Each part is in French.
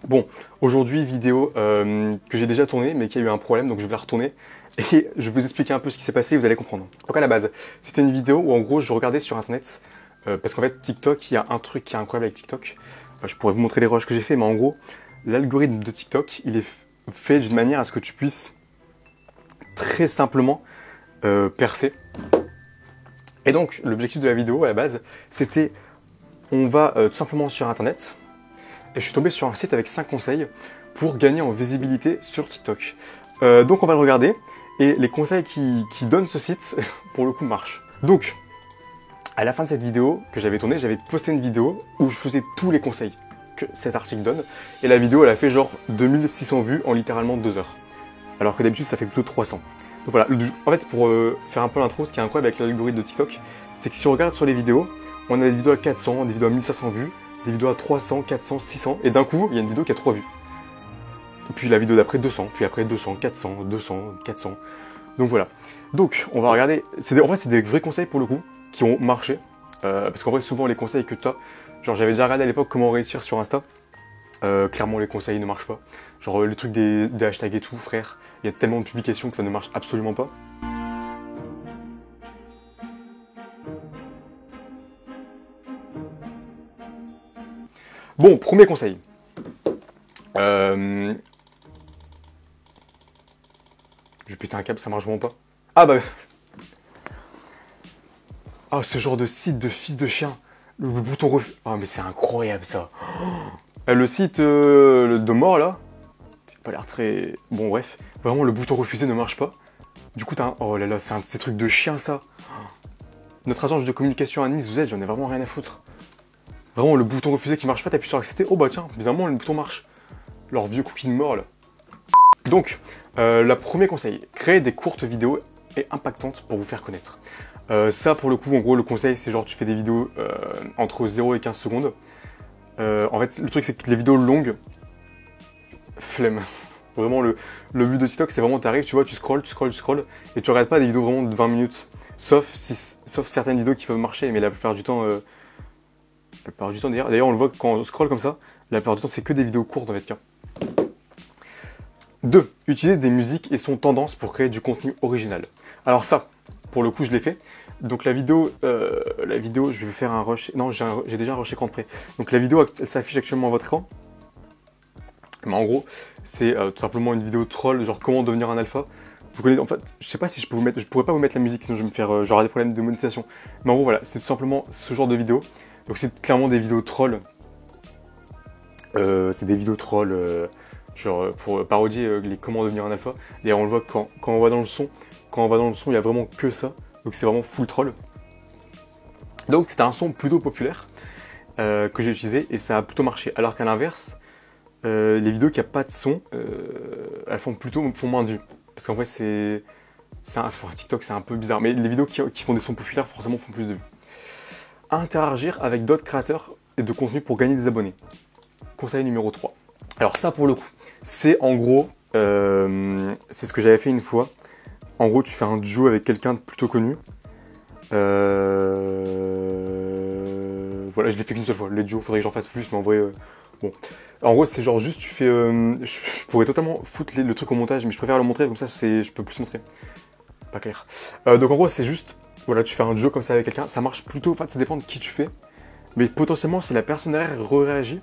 Bon, aujourd'hui, vidéo que j'ai déjà tournée, mais qui a eu un problème, donc je vais la retourner. Et je vais vous expliquer un peu ce qui s'est passé, vous allez comprendre. Donc à la base, c'était une vidéo où en gros, je regardais sur Internet, parce qu'en fait, TikTok, il y a un truc qui est incroyable avec TikTok. Je pourrais vous montrer les rushs que j'ai fait, mais en gros, l'algorithme de TikTok, il est fait d'une manière à ce que tu puisses très simplement percer. Et donc, l'objectif de la vidéo, à la base, c'était, on va tout simplement sur Internet, et je suis tombé sur un site avec 5 conseils pour gagner en visibilité sur TikTok. Donc on va le regarder, et les conseils qui donnent ce site, pour le coup, marchent. Donc, à la fin de cette vidéo que j'avais tournée, j'avais posté une vidéo où je faisais tous les conseils que cet article donne, et la vidéo, elle a fait genre 2600 vues en littéralement 2 heures. Alors que d'habitude, ça fait plutôt 300. Donc voilà, en fait, pour faire un peu l'intro, ce qui est incroyable avec l'algorithme de TikTok, c'est que si on regarde sur les vidéos, on a des vidéos à 400, des vidéos à 1500 vues, des vidéos à 300, 400, 600, et d'un coup, il y a une vidéo qui a 3 vues. Et puis la vidéo d'après 200, puis après 200, 400, 200, 400. Donc voilà. Donc on va regarder. En vrai, c'est des vrais conseils pour le coup qui ont marché. Parce qu'en vrai, souvent les conseils que tu as, genre j'avais déjà regardé à l'époque comment réussir sur Insta. Clairement, les conseils ne marchent pas. Genre le truc des hashtags et tout, frère. Il y a tellement de publications que ça ne marche absolument pas. Bon, premier conseil. Je vais péter un câble, ça marche vraiment pas. Ah bah... Ah, ce genre de site de fils de chien. Le bouton refus... Ah mais c'est incroyable ça. Le site de mort là, c'est pas l'air très... Bon bref, vraiment le bouton refusé ne marche pas. Du coup t'as un... Oh là là, c'est un de ces trucs de chien ça. Notre agence de communication à Nice, vous êtes, j'en ai vraiment rien à foutre. Vraiment le bouton refusé qui marche pas, t'appuies sur accepter. Oh bah tiens, bizarrement le bouton marche. Leur vieux cookie de mort là. Donc, le premier conseil, créer des courtes vidéos et impactantes pour vous faire connaître. Ça pour le coup, en gros le conseil c'est genre tu fais des vidéos entre 0 et 15 secondes. En fait le truc c'est que les vidéos longues, flemme. Vraiment le but de TikTok c'est vraiment t'arrives, tu vois, tu scrolles et tu regardes pas des vidéos vraiment de 20 minutes. Sauf certaines vidéos qui peuvent marcher, mais la plupart du temps d'ailleurs on le voit quand on scrolle comme ça, la plupart du temps c'est que des vidéos courtes en fait. 2. Utiliser des musiques et son tendance pour créer du contenu original. Alors ça, pour le coup, je l'ai fait. Donc la vidéo, je vais faire un rush. Non, j'ai déjà un rush écran de près. Donc la vidéo, elle s'affiche actuellement à votre écran. Mais en gros, c'est tout simplement une vidéo troll, genre comment devenir un alpha. Vous connaissez, en fait, je sais pas si je peux vous mettre, je pourrais pas vous mettre la musique, sinon je vais me faire genre des problèmes de monétisation. Mais en gros, voilà, c'est tout simplement ce genre de vidéo. Donc c'est clairement des vidéos trolls. C'est des vidéos trolls. Genre pour parodier les comment devenir un alpha. D'ailleurs on le voit quand on va dans le son, il y a vraiment que ça. Donc c'est vraiment full troll. Donc c'était un son plutôt populaire que j'ai utilisé et ça a plutôt marché. Alors qu'à l'inverse, les vidéos qui n'ont pas de son, elles font moins de vues. Parce qu'en vrai TikTok c'est un peu bizarre. Mais les vidéos qui font des sons populaires forcément font plus de vues. Interagir avec d'autres créateurs et de contenu pour gagner des abonnés. Conseil numéro 3. Alors ça pour le coup, c'est en gros, c'est ce que j'avais fait une fois. En gros, tu fais un duo avec quelqu'un de plutôt connu. Voilà, je l'ai fait qu'une seule fois. Les duos, faudrait que j'en fasse plus, mais en vrai, bon. En gros, c'est genre juste, tu fais... je pourrais totalement foutre le truc au montage, mais je préfère le montrer, comme ça, je peux plus montrer. Pas clair. Donc en gros, c'est juste, voilà, tu fais un duo comme ça avec quelqu'un. Ça marche plutôt, enfin, ça dépend de qui tu fais. Mais potentiellement, si la personne derrière réagit,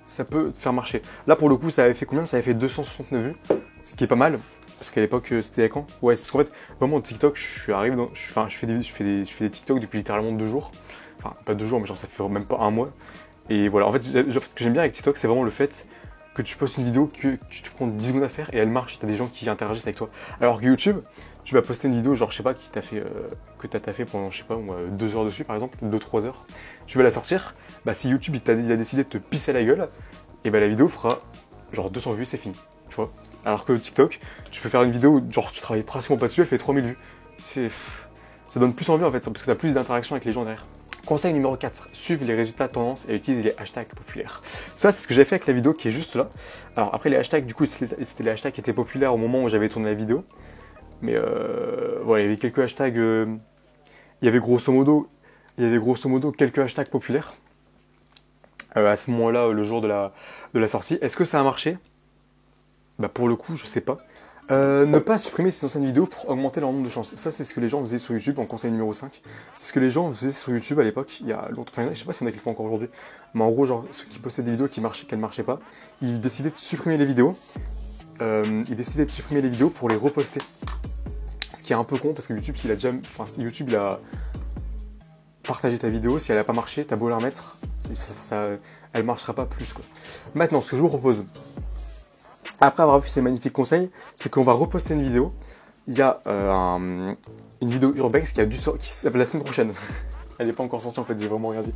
ça peut te faire marcher. Là, pour le coup, ça avait fait combien? Ça avait fait 269 vues, ce qui est pas mal. Parce qu'à l'époque, c'était à quand? Ouais, parce qu'en fait, vraiment, TikTok, je fais des TikTok depuis littéralement 2 jours. Enfin, pas 2 jours, mais genre, ça fait même pas un mois. Et voilà, en fait, ce que j'aime bien avec TikTok, c'est vraiment le fait que tu postes une vidéo que tu prends 10 secondes à faire et elle marche. T'as des gens qui interagissent avec toi. Alors que YouTube, tu vas poster une vidéo, genre, je sais pas, que t'as taffé pendant, je sais pas, 2 heures dessus, par exemple, 2-3 heures. Tu vas la sortir. Bah, si YouTube, il a décidé de te pisser la gueule, et bah, la vidéo fera genre 200 vues, c'est fini. Tu vois? Alors que TikTok, tu peux faire une vidéo où genre tu travailles pratiquement pas dessus, elle fait 3000 vues. Ça donne plus envie en fait, parce que tu as plus d'interaction avec les gens derrière. Conseil numéro 4, suivre les résultats tendance et utiliser les hashtags populaires. Ça, c'est ce que j'ai fait avec la vidéo qui est juste là. Alors après les hashtags, du coup, c'était les hashtags qui étaient populaires au moment où j'avais tourné la vidéo. Mais voilà, il y avait quelques hashtags, il y avait grosso modo quelques hashtags populaires. à ce moment-là, le jour de la sortie. Est-ce que ça a marché? Bah pour le coup, je sais pas. Ne pas supprimer ces anciennes vidéos pour augmenter leur nombre de chances. Ça, c'est ce que les gens faisaient sur YouTube en conseil numéro 5. C'est ce que les gens faisaient sur YouTube à l'époque, il y a longtemps. Enfin, je sais pas si on a qui le font encore aujourd'hui. Mais en gros, genre, ceux qui postaient des vidéos qui marchaient pas, ils décidaient de supprimer les vidéos. Pour les reposter. Ce qui est un peu con parce que YouTube, YouTube, il a partagé ta vidéo. Si elle a pas marché, t'as beau la remettre, elle marchera pas plus, quoi. Maintenant, ce que je vous propose, après avoir vu ces magnifiques conseils, c'est qu'on va reposter une vidéo. Il y a une vidéo Urbex qui s'appelle la semaine prochaine. Elle n'est pas encore sortie en fait, j'ai vraiment rien dit.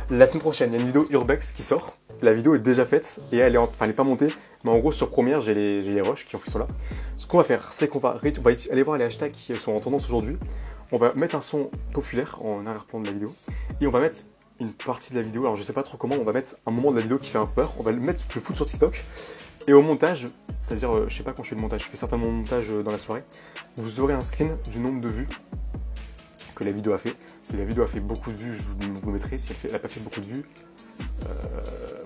La semaine prochaine, il y a une vidéo Urbex qui sort. La vidéo est déjà faite et elle n'est pas montée. Mais en gros, sur Première, j'ai les rushs qui sont là. Ce qu'on va faire, c'est qu'on va aller voir les hashtags qui sont en tendance aujourd'hui. On va mettre un son populaire en arrière-plan de la vidéo. Et on va mettre une partie de la vidéo. Alors je sais pas trop comment, on va mettre un moment de la vidéo qui fait un peu peur. On va le foutre sur TikTok. Et au montage, c'est-à-dire, je sais pas quand je fais le montage, je fais certainement mon montage dans la soirée, vous aurez un screen du nombre de vues que la vidéo a fait. Si la vidéo a fait beaucoup de vues, je vous le mettrai. Si elle n'a pas fait beaucoup de vues,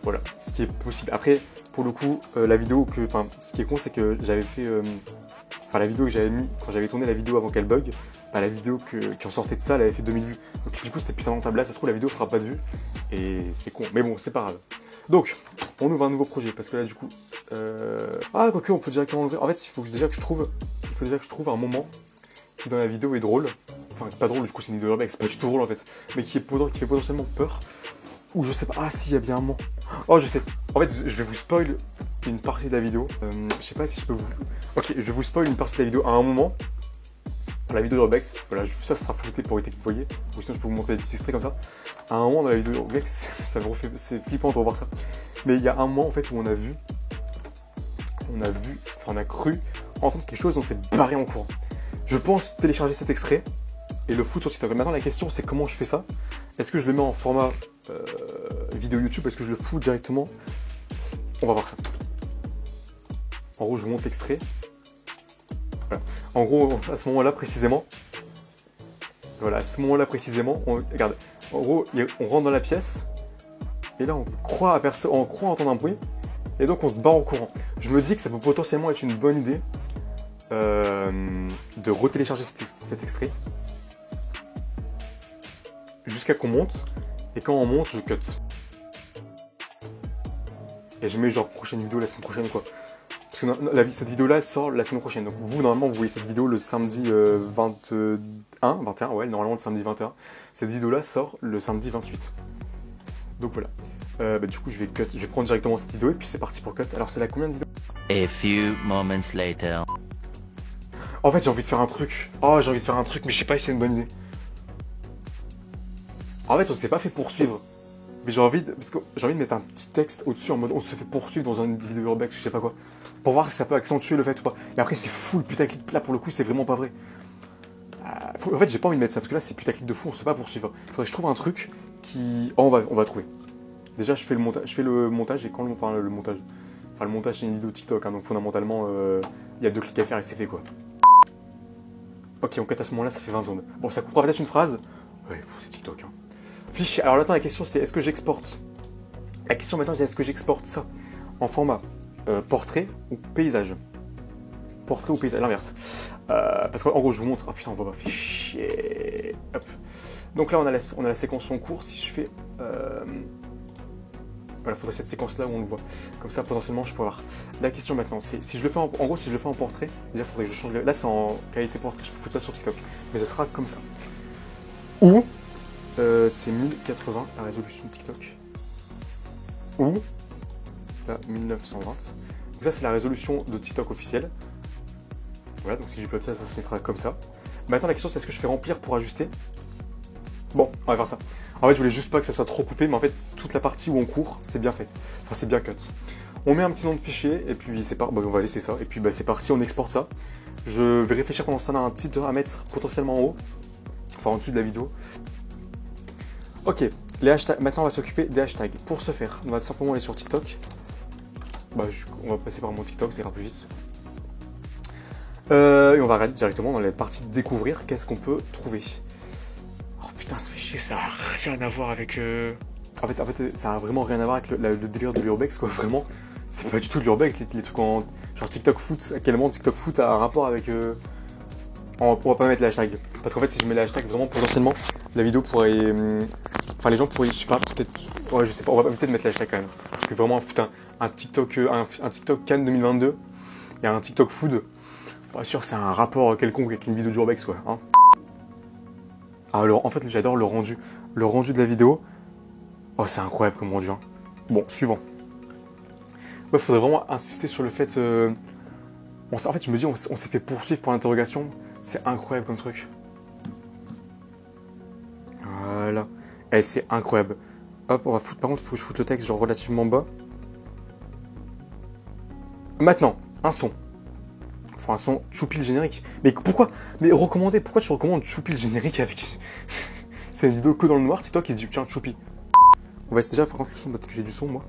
voilà, ce qui est possible. Après, pour le coup, ce qui est con, c'est que j'avais fait, la vidéo que j'avais mis, quand j'avais tourné la vidéo avant qu'elle bug, la vidéo qui en sortait de ça, elle avait fait 2000 vues. Donc du coup, c'était putain rentable. Là, ça se trouve, la vidéo fera pas de vues. Et c'est con. Mais bon, c'est pas grave. Donc, on ouvre un nouveau projet. Parce que là, du coup... quoique, on peut directement l'ouvrir. En fait, il faut déjà que je trouve un moment qui, dans la vidéo, est drôle. Enfin, pas drôle, du coup, c'est une vidéo urbex. C'est pas du tout drôle, en fait. Mais qui fait potentiellement peur. Ou je sais pas. Ah, si, il y a bien un moment. Oh, je sais. En fait, je vais vous spoil une partie de la vidéo. Je sais pas si je peux vous... Ok, je vais vous spoil une partie de la vidéo à un moment. Dans la vidéo d'Urbex, voilà, ça sera flouté pour éviter que vous voyez. Ou sinon, je peux vous montrer des petits extraits comme ça. À un moment dans la vidéo d'Urbex, c'est flippant de revoir ça. Mais il y a un moment en fait où on a cru entendre quelque chose, on s'est barré en courant. Je pense télécharger cet extrait et le foutre sur TikTok. Maintenant, la question c'est comment je fais ça. Est-ce que je le mets en format vidéo YouTube? Est-ce que je le fous directement? On va voir ça. En gros, je monte l'extrait. Voilà. En gros, à ce moment-là précisément, regarde, en gros, on rentre dans la pièce, et là on croit entendre un bruit, et donc on se barre en courant. Je me dis que ça peut potentiellement être une bonne idée de retélécharger cet extrait, jusqu'à qu'on monte, et quand on monte, je cut. Et je mets genre prochaine vidéo la semaine prochaine quoi. Parce que cette vidéo-là, elle sort la semaine prochaine. Donc vous, normalement, vous voyez cette vidéo le samedi 21, ouais, normalement le samedi 21. Cette vidéo-là sort le samedi 28. Donc voilà. Du coup, je vais prendre directement cette vidéo et puis c'est parti pour cut. Alors, c'est la combien de vidéos? A few moments later. En fait, j'ai envie de faire un truc. Oh, j'ai envie de faire un truc, mais je sais pas si c'est une bonne idée. En fait, on s'est pas fait poursuivre. Mais j'ai envie de mettre un petit texte au-dessus en mode on se fait poursuivre dans une vidéo urbex, je sais pas quoi. Pour voir si ça peut accentuer le fait ou pas. Et après, c'est full putaclic. Là, pour le coup, c'est vraiment pas vrai. En fait, j'ai pas envie de mettre ça parce que là, c'est putaclic de fou, on se fait pas poursuivre. Faudrait que je trouve un truc qui. Oh, on va trouver. Déjà, je fais le montage et quand le montage, c'est une vidéo TikTok, hein, donc fondamentalement, il y a 2 clics à faire et c'est fait quoi. Ok, on cut à ce moment-là, ça fait 20 secondes. Bon, ça coupera peut-être une phrase. Ouais, c'est TikTok. Hein. Fichier. Alors maintenant, la question c'est est-ce que j'exporte? La question maintenant c'est est-ce que j'exporte ça en format portrait ou paysage? Portrait ou paysage, l'inverse. Parce qu'en gros, je vous montre. Ah putain, on voit pas. Fichier. Hop. Donc là, on a la séquence en cours. Si je fais. Voilà, il faudrait cette séquence-là où on le voit. Comme ça, potentiellement, je peux voir. La question maintenant, c'est si je le fais en portrait, déjà, il faudrait que je change. Là, c'est en qualité portrait. Je peux foutre ça sur TikTok. Mais ça sera comme ça. Ou. C'est 1080 la résolution de TikTok. Ou là 1920. Donc ça c'est la résolution de TikTok officielle. Voilà, donc si j'upload ça, ça se mettra comme ça. Maintenant la question c'est est-ce que je fais remplir pour ajuster? Bon, on va faire ça. En fait je voulais juste pas que ça soit trop coupé, mais en fait toute la partie où on court, c'est bien fait. Enfin c'est bien cut. On met un petit nom de fichier et puis c'est on va laisser ça. Et puis c'est parti, on exporte ça. Je vais réfléchir pendant ce temps à un titre à mettre potentiellement en haut. Enfin en dessus de la vidéo. Ok, les hashtags. Maintenant, on va s'occuper des hashtags. Pour ce faire, on va tout simplement aller sur TikTok. On va passer par mon TikTok, ça ira plus vite. Et on va arrêter directement dans la partie de découvrir qu'est-ce qu'on peut trouver. Oh putain, ça fait chier, ça n'a rien à voir avec... En fait, ça a vraiment rien à voir avec le délire de l'urbex, quoi. Vraiment, c'est pas du tout de l'urbex, les trucs en. Genre TikTok foot, à quel moment TikTok foot a un rapport avec. On va pas mettre le hashtag. Parce qu'en fait, si je mets le hashtag, vraiment, potentiellement, la vidéo pourrait. Enfin, les gens pourraient. Je sais pas, peut-être. Ouais, je sais pas, on va peut-être mettre le hashtag quand même. Parce que vraiment, putain, un TikTok Cannes 2022 et un TikTok food, pas sûr que c'est un rapport quelconque avec une vidéo d'urbex, quoi. Hein. Alors, en fait, j'adore le rendu. Le rendu de la vidéo. Oh, c'est incroyable comme rendu. Hein. Bon, suivant. Ouais, faudrait vraiment insister sur le fait. En fait, je me dis, on s'est fait poursuivre par l'interrogation. C'est incroyable comme truc. Voilà. Et c'est incroyable. Hop, on va foutre. Par contre, il faut que je foute le texte genre relativement bas. Maintenant, un son. Faut un son choupi le générique. Mais pourquoi? Mais recommander, pourquoi tu recommandes choupi le générique avec. C'est une vidéo que dans le noir, c'est toi qui se dit tiens choupi. On va essayer déjà, par contre, le son, peut-être que j'ai du son moi.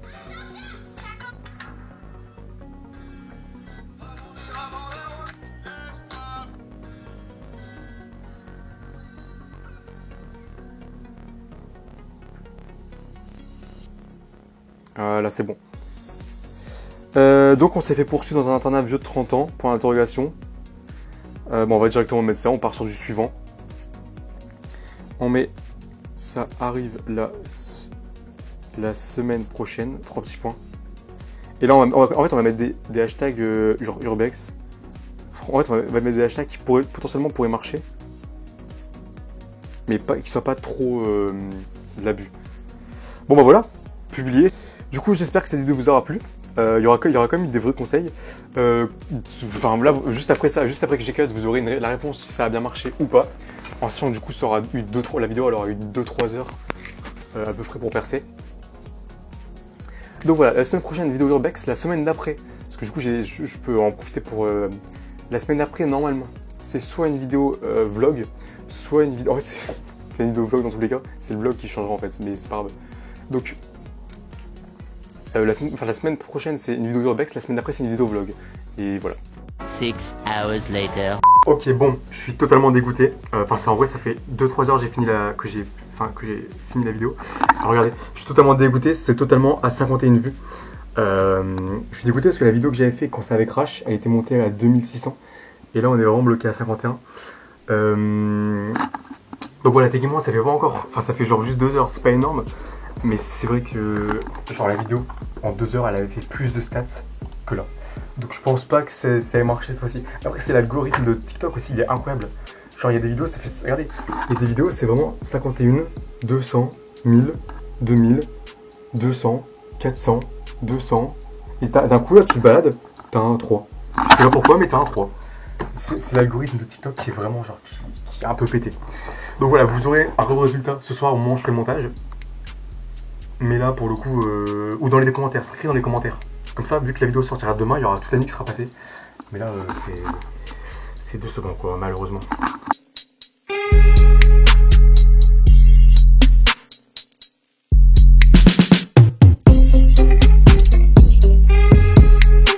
Là c'est bon. Donc on s'est fait poursuivre dans un internat vieux de 30 ans pour l'interrogation. Bon, on va directement mettre ça, on part sur du suivant. On met ça arrive la semaine prochaine, 3 petits points. Et là en fait on va mettre des hashtags genre urbex. En fait on va mettre des hashtags qui potentiellement pourraient marcher. Mais pas, qui soient pas trop de l'abus. Bon bah voilà, publié. Du coup j'espère que cette vidéo vous aura plu. Il y aura quand même des vrais conseils. Enfin là, juste après que j'ai cut, vous aurez la réponse si ça a bien marché ou pas. En sachant que du coup ça aura eu la vidéo elle aura eu 2-3 heures à peu près pour percer. Donc voilà, la semaine prochaine vidéo urbex, la semaine d'après, parce que du coup je peux en profiter pour la semaine d'après normalement. C'est soit une vidéo vlog, soit une vidéo. En fait c'est une vidéo vlog dans tous les cas, c'est le vlog qui changera en fait, mais c'est pas grave. Donc la semaine prochaine c'est une vidéo urbex, la semaine d'après c'est une vidéo vlog. Et voilà. 6 hours later. Ok bon, je suis totalement dégoûté. Enfin en vrai ça fait 2-3 heures que j'ai fini la vidéo. Alors regardez, je suis totalement dégoûté, c'est totalement à 51 vues. Je suis dégoûté parce que la vidéo que j'avais fait quand ça avait crash, elle était montée à 2600. Et là on est vraiment bloqué à 51. Donc voilà, techniquement ça fait pas encore. Enfin ça fait genre juste 2 heures, c'est pas énorme. Mais c'est vrai que genre la vidéo en 2 heures elle avait fait plus de stats que là. Donc je pense pas que ça ait marché cette fois-ci. Après c'est l'algorithme de TikTok aussi, il est incroyable. Genre il y a des vidéos, ça fait. Regardez, il y a des vidéos, c'est vraiment 51, 200, 1000, 2000, 200, 400, 200. Et d'un coup là tu te balades, t'as un 3. Je sais pas pourquoi mais t'as un 3. C'est l'algorithme de TikTok qui est vraiment genre qui est un peu pété. Donc voilà, vous aurez un gros résultat ce soir au moment où je fais le montage. Mais là pour le coup, ou dans les commentaires, c'est écrit dans les commentaires. Comme ça, vu que la vidéo sortira demain, il y aura toute la nuit qui sera passée. Mais là, c'est 2 secondes quoi, malheureusement.